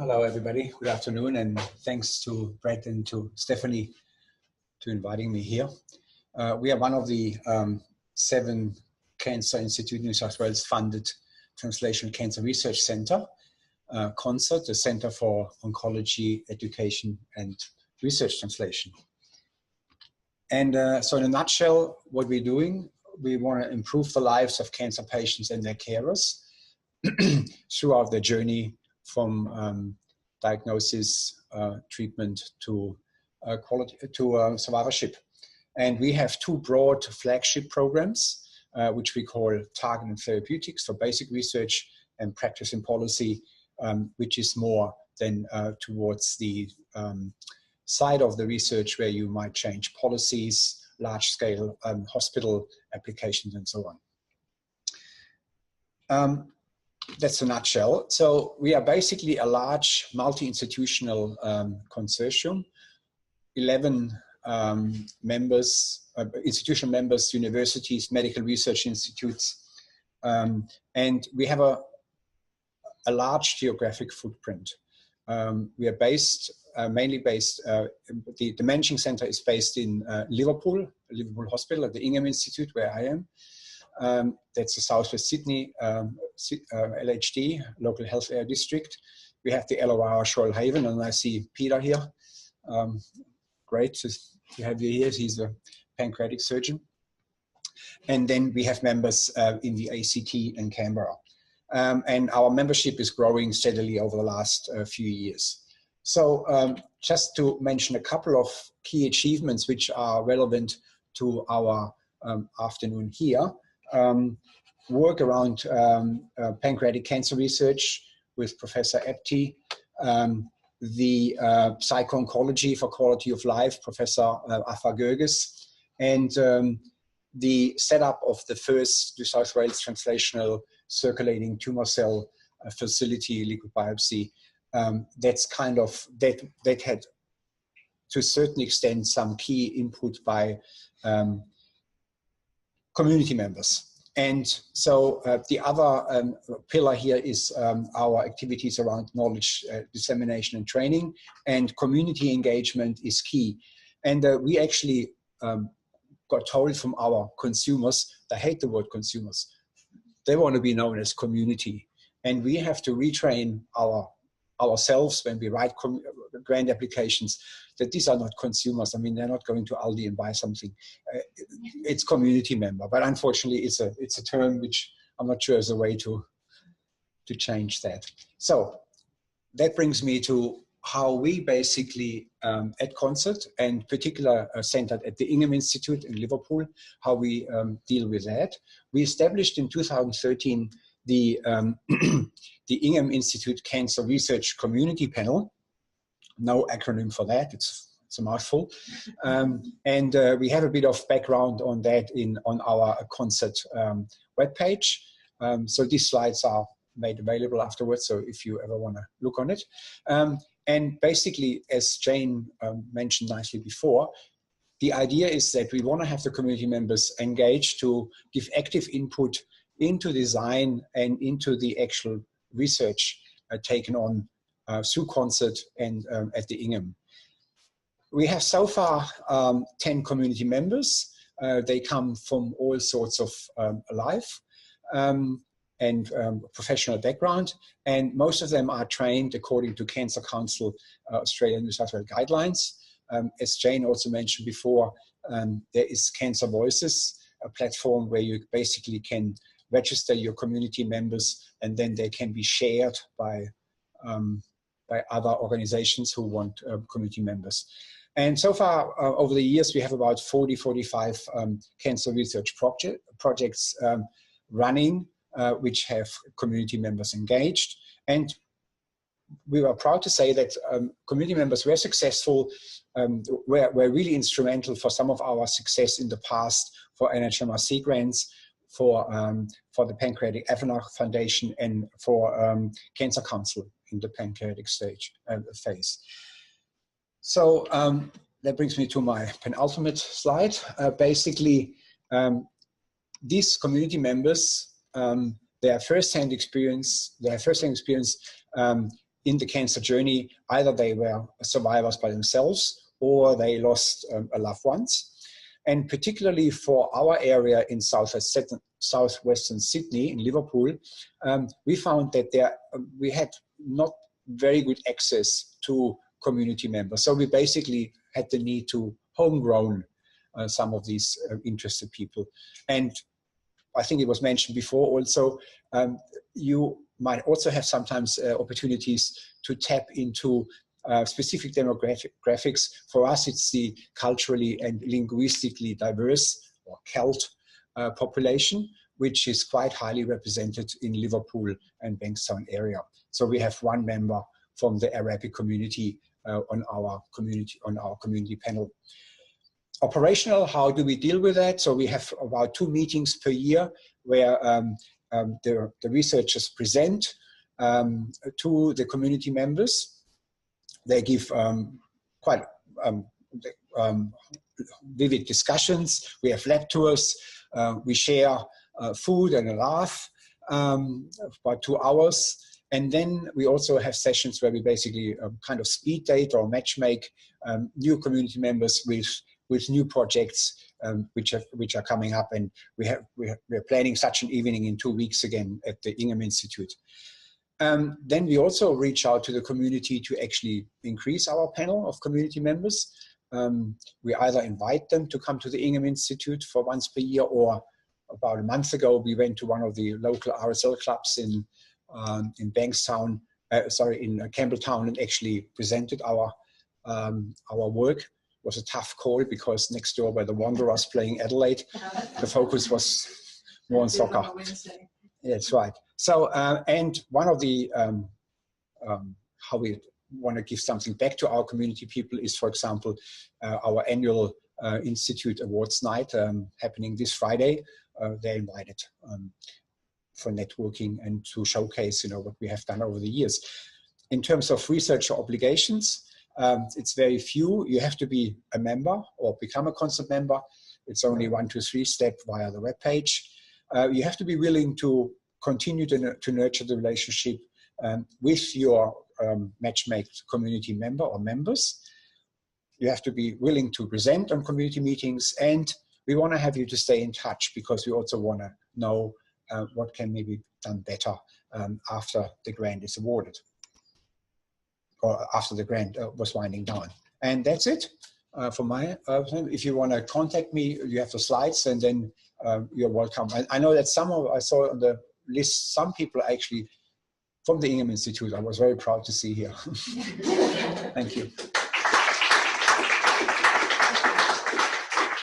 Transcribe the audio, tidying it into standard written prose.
Hello, everybody. Good afternoon, and thanks to Brett and to Stephanie to inviting me here. We are one of the 7 Cancer Institute New South Wales funded Translational Cancer Research Centre, CONCERT, the Centre for Oncology, Education and Research Translation. And so in a nutshell, what we're doing, we want to improve the lives of cancer patients and their carers throughout their journey from diagnosis, treatment to survivorship. And we have 2 broad flagship programs, which we call Targeted Therapeutics for basic research, and Practice and Policy, which is more than towards the side of the research where you might change policies, large-scale hospital applications, and so on. That's a nutshell. So we are basically a large multi-institutional consortium, 11 members, institutional members, universities, medical research institutes, and we have a large geographic footprint. We are based, mainly based, the managing center is based in Liverpool Hospital at the Ingham Institute, where I am. That's the Southwest Sydney LHD, Local Health Area District. We have the LOR Shoalhaven, and I see Peter here. Great to have you here. He's a pancreatic surgeon. And then we have members in the ACT and Canberra. And our membership is growing steadily over the last few years. So just to mention a couple of key achievements which are relevant to our afternoon here. Work around pancreatic cancer research with Professor Epti, the psycho-oncology for quality of life, Professor Afa Gerges, and the setup of the first New South Wales translational circulating tumor cell facility, liquid biopsy. That's kind of, that had to a certain extent some key input by community members. And so the other pillar here is our activities around knowledge dissemination and training, and community engagement is key. And we actually got told from our consumers, they hate the word consumers, they want to be known as community. And we have to retrain ourselves when we write grant applications, that these are not consumers. I mean, they're not going to Aldi and buy something. It's community member, but unfortunately it's a term which I'm not sure is a way to change that. So that brings me to how we basically at CONCERT, and particular centered at the Ingham Institute in Liverpool, how we deal with that. We established in 2013 the Ingham Institute Cancer Research Community Panel. No acronym for that, it's a mouthful. And we have a bit of background on that on our CONCERT webpage. So these slides are made available afterwards, so if you ever want to look on it. And basically, as Jane mentioned nicely before, the idea is that we want to have the community members engaged to give active input into design and into the actual research taken on through CONCERT and at the Ingham. We have so far 10 community members. They come from all sorts of life and professional background, and most of them are trained according to Cancer Council Australia and New South Wales guidelines. As Jane also mentioned before, there is Cancer Voices, a platform where you basically can register your community members, and then they can be shared by other organizations who want community members. And so far, over the years, we have about 45 cancer research projects running, which have community members engaged. And we were proud to say that community members were successful, were really instrumental for some of our success in the past for NHMRC grants, for the Pancreatic Avenach Foundation, and for Cancer Council in the pancreatic stage phase. So that brings me to my penultimate slide. Basically, these community members, their first-hand experience in the cancer journey, either they were survivors by themselves or they lost a loved ones. And particularly for our area in southwestern Sydney, in Liverpool, we found that we had not very good access to community members. So we basically had the need to homegrown some of these interested people. And I think it was mentioned before also, you might also have sometimes opportunities to tap into specific demographics. For us, it's the culturally and linguistically diverse, or CELT, population, which is quite highly represented in Liverpool and Bankstown area. So we have one member from the Arabic community on our community panel. Operational, how do we deal with that? So we have about 2 meetings per year where the researchers present to the community members. They give quite vivid discussions. We have lab tours. We share food and a laugh about 2 hours. And then we also have sessions where we basically kind of speed date or match make new community members with new projects which are coming up, and we're planning such an evening in 2 weeks again at the Ingham Institute. Then we also reach out to the community to actually increase our panel of community members. We either invite them to come to the Ingham Institute for once per year, or about a month ago we went to one of the local RSL clubs in Bankstown, in Campbelltown, and actually presented our work. It was a tough call because next door were the Wanderers playing Adelaide. The focus was more on soccer. Yeah, that's right. So, and one of the, how we want to give something back to our community people is, for example, our annual Institute Awards night happening this Friday. They're invited for networking and to showcase, what we have done over the years. In terms of researcher obligations, it's very few. You have to be a member or become a constant member. It's only 1, 2, 3 step via the webpage. You have to be willing to continue to nurture the relationship with your matchmade community member or members. You have to be willing to present on community meetings, and we want to have you to stay in touch because we also want to know what can maybe be done better after the grant is awarded, or after the grant was winding down. And that's it for my if you want to contact me, you have the slides, and then you're welcome. I know that I saw on the list, some people actually from the Ingham Institute. I was very proud to see here. Thank you.